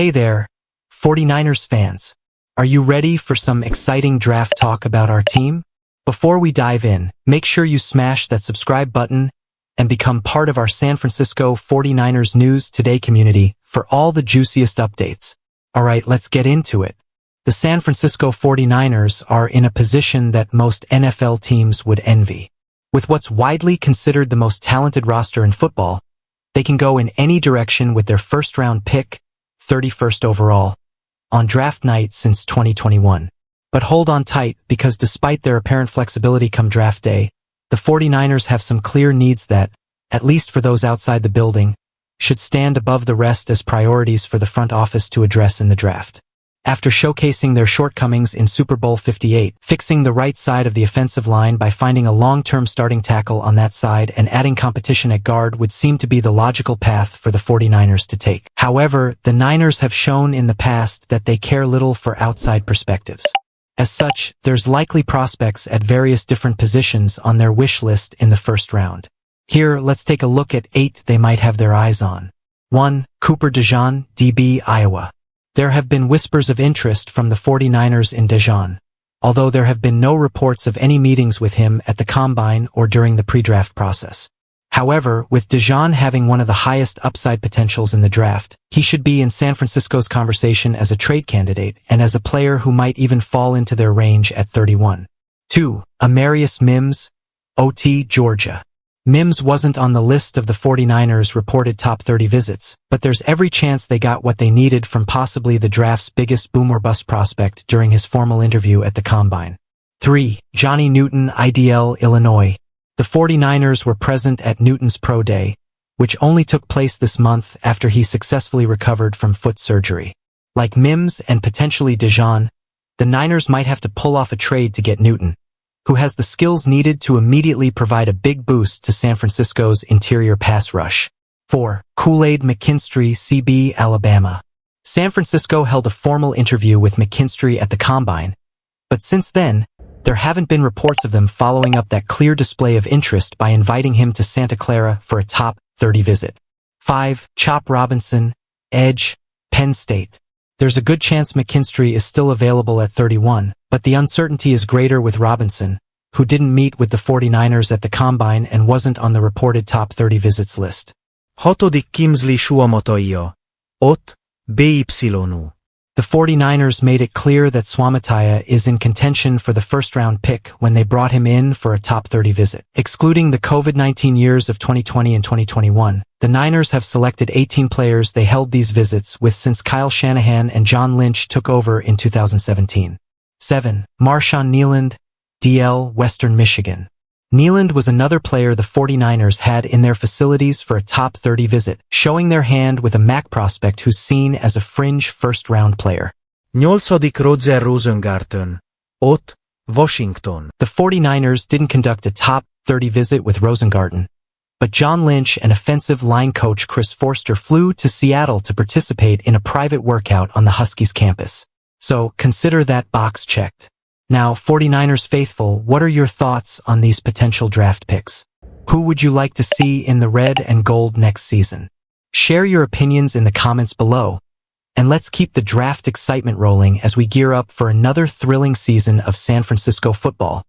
Hey there, 49ers fans. Are you ready for some exciting draft talk about our team? Before we dive in, make sure you smash that subscribe button and become part of our San Francisco 49ers News Today community for all the juiciest updates. Alright, let's get into it. The San Francisco 49ers are in a position that most NFL teams would envy. With what's widely considered the most talented roster in football, they can go in any direction with their first-round pick, 31st overall, on draft night since 2021. But hold on tight, because despite their apparent flexibility come draft day, the 49ers have some clear needs that, at least for those outside the building, should stand above the rest as priorities for the front office to address in the draft. After showcasing their shortcomings in Super Bowl 58, fixing the right side of the offensive line by finding a long-term starting tackle on that side and adding competition at guard would seem to be the logical path for the 49ers to take. However, the Niners have shown in the past that they care little for outside perspectives. As such, there's likely prospects at various different positions on their wish list in the first round. Here, let's take a look at 8 they might have their eyes on. 1. Cooper DeJean, DB, Iowa. There have been whispers of interest from the 49ers in DeJean, although there have been no reports of any meetings with him at the Combine or during the pre-draft process. However, with DeJean having one of the highest upside potentials in the draft, he should be in San Francisco's conversation as a trade candidate and as a player who might even fall into their range at 31. 2. Amarius Mims, OT, Georgia. Mims wasn't on the list of the 49ers' reported top 30 visits, but there's every chance they got what they needed from possibly the draft's biggest boom or bust prospect during his formal interview at the Combine. 3. Johnny Newton, IDL, Illinois. The 49ers were present at Newton's Pro Day, which only took place this month after he successfully recovered from foot surgery. Like Mims and potentially DeJean, the Niners might have to pull off a trade to get Newton, who has the skills needed to immediately provide a big boost to San Francisco's interior pass rush. 4. Kool-Aid McKinstry, CB, Alabama. San Francisco held a formal interview with McKinstry at the Combine, but since then, there haven't been reports of them following up that clear display of interest by inviting him to Santa Clara for a top 30 visit. 5. Chop Robinson, Edge, Penn State. There's a good chance McKinstry is still available at 31, but the uncertainty is greater with Robinson, who didn't meet with the 49ers at the Combine and wasn't on the reported top 30 visits list. Hatodik Kimsli Suamataia. Ott, BYU. The 49ers made it clear that Suamataia is in contention for the first-round pick when they brought him in for a top 30 visit. Excluding the COVID-19 years of 2020 and 2021, the Niners have selected 18 players they held these visits with since Kyle Shanahan and John Lynch took over in 2017. 7. Marshawn Kneeland, DL, Western Michigan. Kneeland was another player the 49ers had in their facilities for a top 30 visit, showing their hand with a MAC prospect who's seen as a fringe first-round player. 8. Roger Rosengarten. Ott, Washington. The 49ers didn't conduct a top 30 visit with Rosengarten, but John Lynch and offensive line coach Chris Forster flew to Seattle to participate in a private workout on the Huskies campus. So consider that box checked. Now, 49ers faithful, what are your thoughts on these potential draft picks? Who would you like to see in the red and gold next season? Share your opinions in the comments below, and let's keep the draft excitement rolling as we gear up for another thrilling season of San Francisco football.